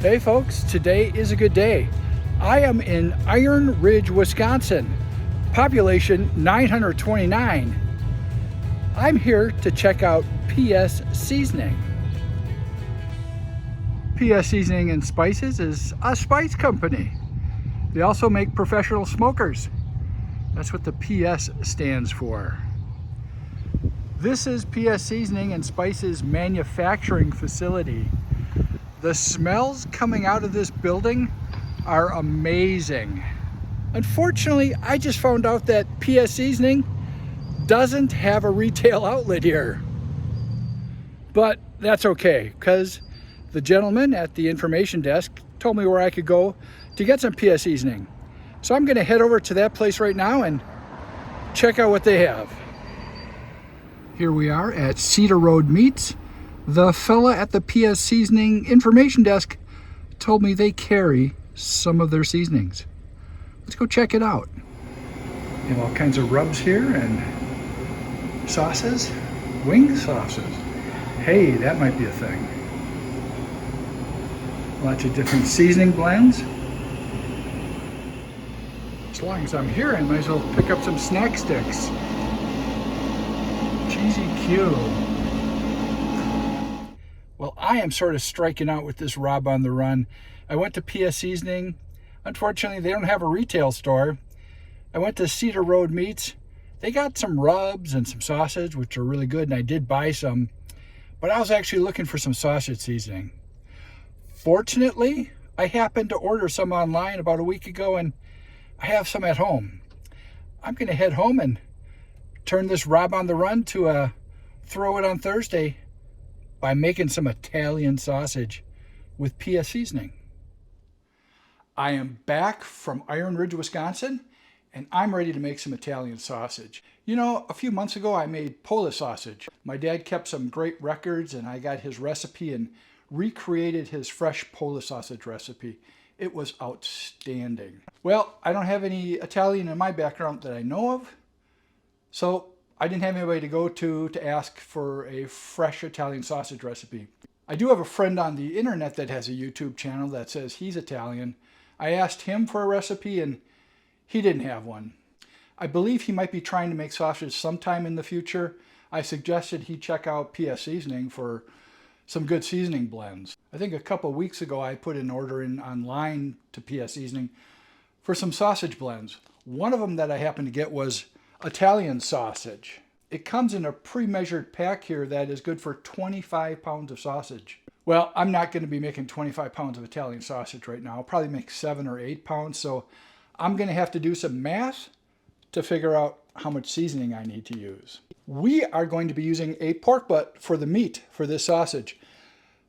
Hey folks, today is a good day. I am in Iron Ridge, Wisconsin, population 929. I'm here to check out PS Seasoning. PS Seasoning and Spices is a spice company. They also make professional smokers. That's what the PS stands for. This is PS Seasoning and Spices manufacturing facility. The smells coming out of this building are amazing. Unfortunately, I just found out that PS Seasoning doesn't have a retail outlet here. But that's okay, because the gentleman at the information desk told me where I could go to get some PS Seasoning. So I'm gonna head over to that place right now and check out what they have. Here we are at Cedar Road Meats. The fella at the PS Seasoning information desk told me they carry some of their seasonings. Let's go check it out. They have all kinds of rubs here and sauces, wing sauces. Hey, that might be a thing. Lots of different seasoning blends. As long as I'm here, I might as well pick up some snack sticks. Cheesy Q. Well, I am sort of striking out with this Rob on the Run. I went to PS Seasoning. Unfortunately, they don't have a retail store. I went to Cedar Road Meats. They got some rubs and some sausage, which are really good, and I did buy some. But I was actually looking for some sausage seasoning. Fortunately, I happened to order some online about a week ago, and I have some at home. I'm going to head home and turn this Rob on the Run to a throw it on Thursday by making some Italian sausage with PS Seasoning. I am back from Iron Ridge, Wisconsin, and I'm ready to make some Italian sausage. You know, a few months ago I made Polish sausage. My dad kept some great records and I got his recipe and recreated his fresh Polish sausage recipe. It was outstanding. Well, I don't have any Italian in my background that I know of, so I didn't have anybody to go to ask for a fresh Italian sausage recipe. I do have a friend on the internet that has a YouTube channel that says he's Italian. I asked him for a recipe and he didn't have one. I believe he might be trying to make sausage sometime in the future. I suggested he check out PS Seasoning for some good seasoning blends. I think a couple weeks ago I put an order in online to PS Seasoning for some sausage blends. One of them that I happened to get was Italian sausage. It comes in a pre-measured pack here that is good for 25 pounds of sausage. Well, I'm not going to be making 25 pounds of Italian sausage right now. I'll probably make 7 or 8 pounds, so I'm going to have to do some math to figure out how much seasoning I need to use. We are going to be using a pork butt for the meat for this sausage.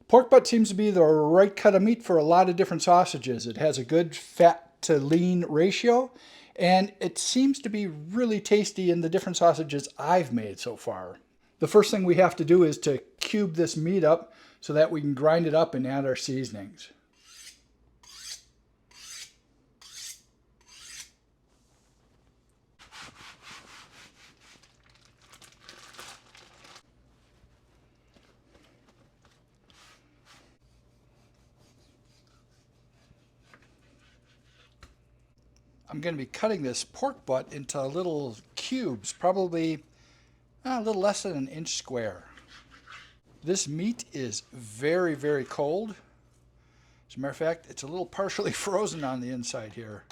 Pork butt seems to be the right cut of meat for a lot of different sausages. It has a good fat to lean ratio, and it seems to be really tasty in the different sausages I've made so far. The first thing we have to do is to cube this meat up so that we can grind it up and add our seasonings. I'm going to be cutting this pork butt into little cubes, probably a little less than an inch square. This meat is very, very cold. As a matter of fact, it's a little partially frozen on the inside here.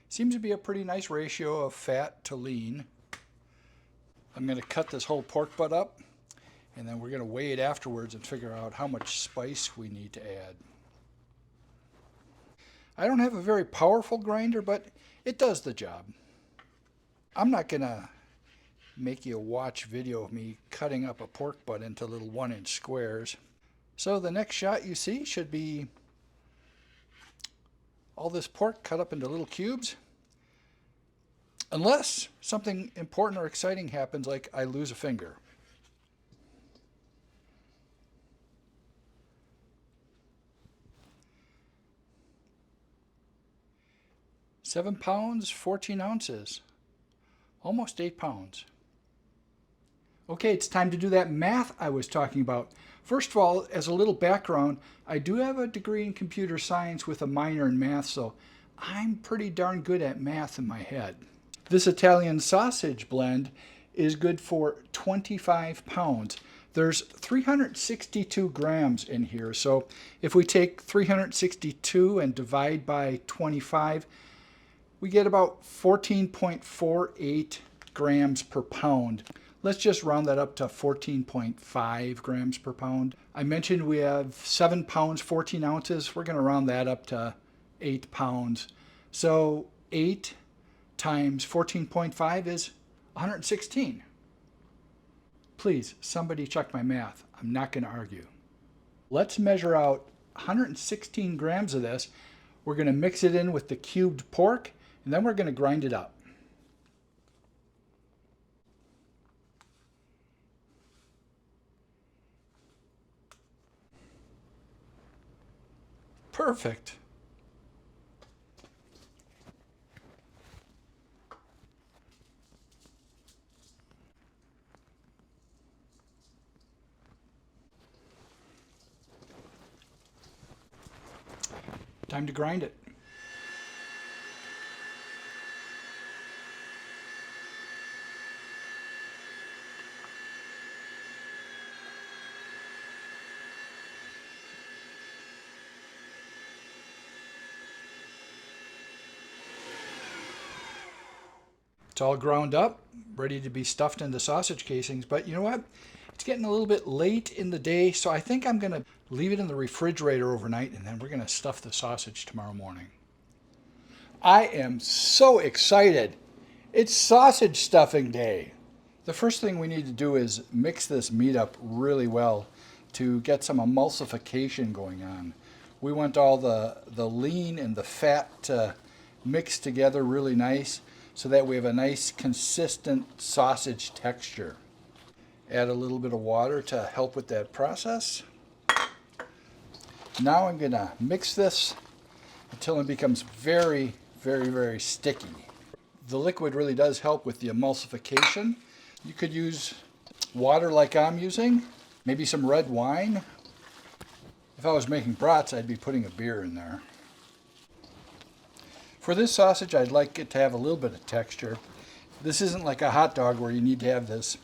Seems to be a pretty nice ratio of fat to lean. I'm going to cut this whole pork butt up, and then we're going to weigh it afterwards and figure out how much spice we need to add. I don't have a very powerful grinder, but it does the job. I'm not going to make you watch video of me cutting up a pork butt into little 1-inch squares. So the next shot you see should be all this pork cut up into little cubes. Unless something important or exciting happens, like I lose a finger. Seven pounds, 14 ounces. Almost 8 pounds. Okay, it's time to do that math I was talking about. First of all, as a little background, I do have a degree in computer science with a minor in math, so I'm pretty darn good at math in my head. This Italian sausage blend is good for 25 pounds. There's 362 grams in here, so if we take 362 and divide by 25, we get about 14.48 grams per pound. Let's just round that up to 14.5 grams per pound. I mentioned we have 7 pounds, 14 ounces. We're going to round that up to 8 pounds. So 8 times 14.5 is 116. Please, somebody check my math. I'm not going to argue. Let's measure out 116 grams of this. We're going to mix it in with the cubed pork, and then we're going to grind it up. Perfect. Time to grind it. It's all ground up, ready to be stuffed into sausage casings. But you know what? It's getting a little bit late in the day, so I think I'm going to leave it in the refrigerator overnight, and then we're going to stuff the sausage tomorrow morning. I am so excited. It's sausage stuffing day. The first thing we need to do is mix this meat up really well to get some emulsification going on. We want all the lean and the fat to mix together really nice so that we have a nice consistent sausage texture. Add a little bit of water to help with that process. Now I'm going to mix this until it becomes very, very, very sticky. The liquid really does help with the emulsification. You could use water like I'm using, maybe some red wine. If I was making brats, I'd be putting a beer in there. For this sausage, I'd like it to have a little bit of texture. This isn't like a hot dog where you need to have this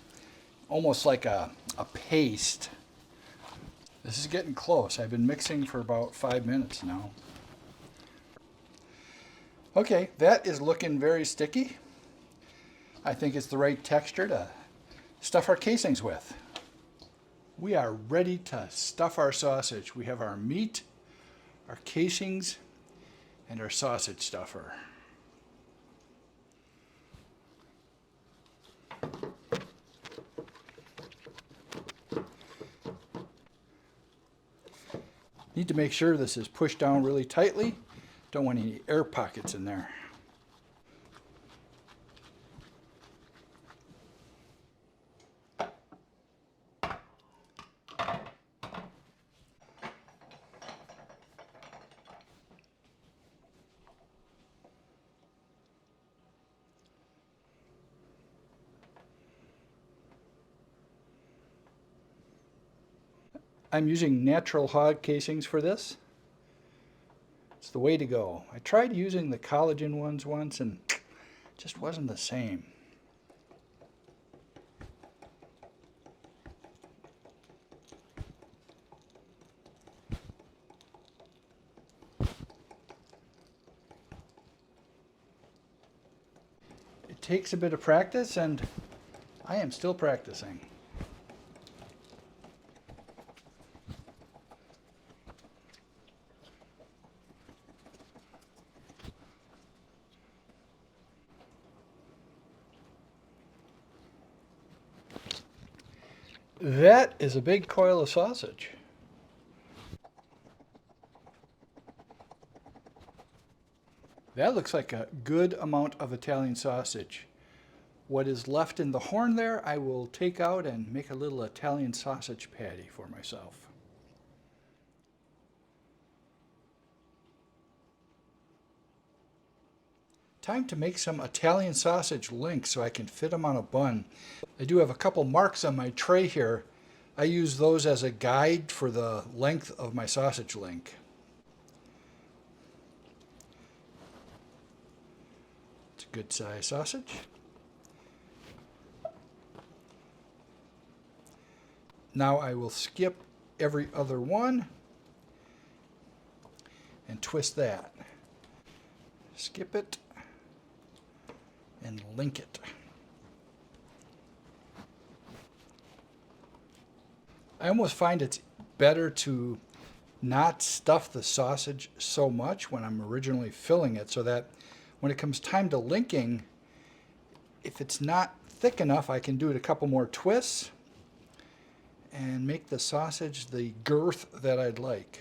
almost like a paste. This is getting close. I've been mixing for about 5 minutes now. Okay, that is looking very sticky. I think it's the right texture to stuff our casings with. We are ready to stuff our sausage. We have our meat, our casings, and our sausage stuffer. Need to make sure this is pushed down really tightly. Don't want any air pockets in there. I'm using natural hog casings for this. It's the way to go. I tried using the collagen ones once and it just wasn't the same. It takes a bit of practice, and I am still practicing. That is a big coil of sausage. That looks like a good amount of Italian sausage. What is left in the horn there, I will take out and make a little Italian sausage patty for myself. Time to make some Italian sausage links so I can fit them on a bun. I do have a couple marks on my tray here. I use those as a guide for the length of my sausage link. It's a good size sausage. Now I will skip every other one and twist that. Skip it and link it. I almost find it's better to not stuff the sausage so much when I'm originally filling it, so that when it comes time to linking, if it's not thick enough, I can do it a couple more twists and make the sausage the girth that I'd like.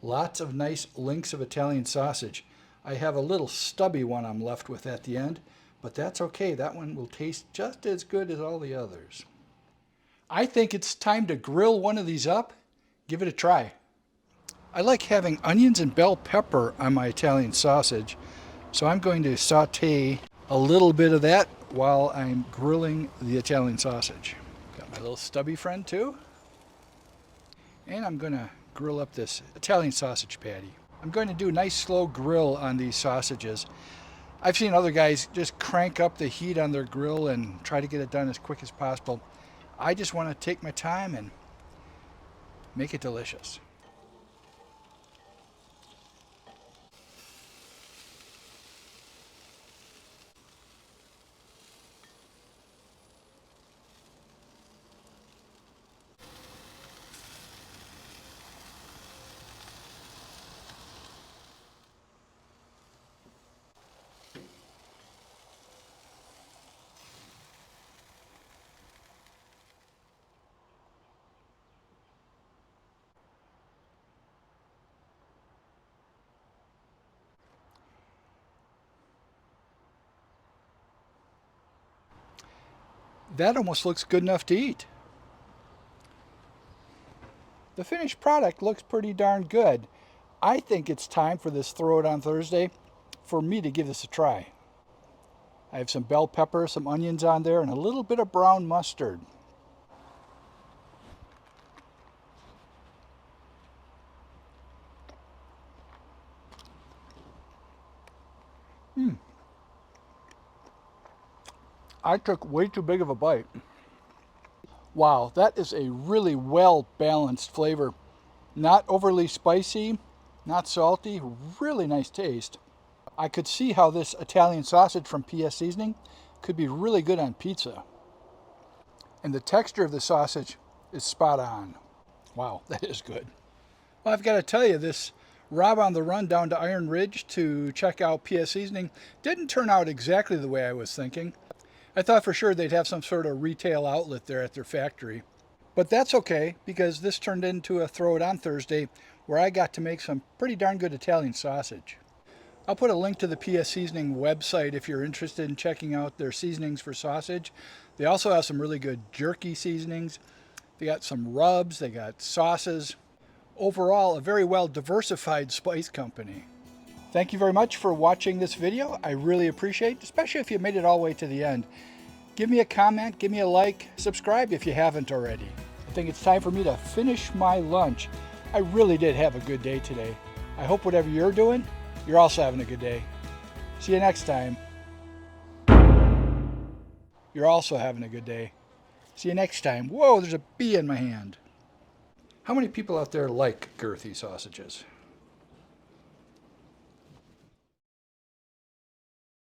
Lots of nice links of Italian sausage. I have a little stubby one I'm left with at the end, but that's okay. That one will taste just as good as all the others. I think it's time to grill one of these up. Give it a try. I like having onions and bell pepper on my Italian sausage, so I'm going to saute a little bit of that while I'm grilling the Italian sausage. Got my little stubby friend too. And I'm going to grill up this Italian sausage patty. I'm going to do a nice slow grill on these sausages. I've seen other guys just crank up the heat on their grill and try to get it done as quick as possible. I just want to take my time and make it delicious. That almost looks good enough to eat. The finished product looks pretty darn good. I think it's time for this Throw It On Thursday for me to give this a try. I have some bell pepper, some onions on there, and a little bit of brown mustard. I took way too big of a bite. Wow, that is a really well-balanced flavor. Not overly spicy, not salty, really nice taste. I could see how this Italian sausage from PS Seasoning could be really good on pizza. And the texture of the sausage is spot on. Wow, that is good. Well, I've got to tell you, this Rob on the run down to Iron Ridge to check out PS Seasoning didn't turn out exactly the way I was thinking. I thought for sure they'd have some sort of retail outlet there at their factory. But that's okay, because this turned into a Throw It On Thursday where I got to make some pretty darn good Italian sausage. I'll put a link to the PS Seasoning website if you're interested in checking out their seasonings for sausage. They also have some really good jerky seasonings. They got some rubs, they got sauces. Overall, a very well diversified spice company. Thank you very much for watching this video. I really appreciate it, especially if you made it all the way to the end. Give me a comment, give me a like, subscribe if you haven't already. I think it's time for me to finish my lunch. I really did have a good day today. I hope whatever you're doing, you're also having a good day. See you next time. You're also having a good day. See you next time. Whoa, there's a bee in my hand. How many people out there like girthy sausages?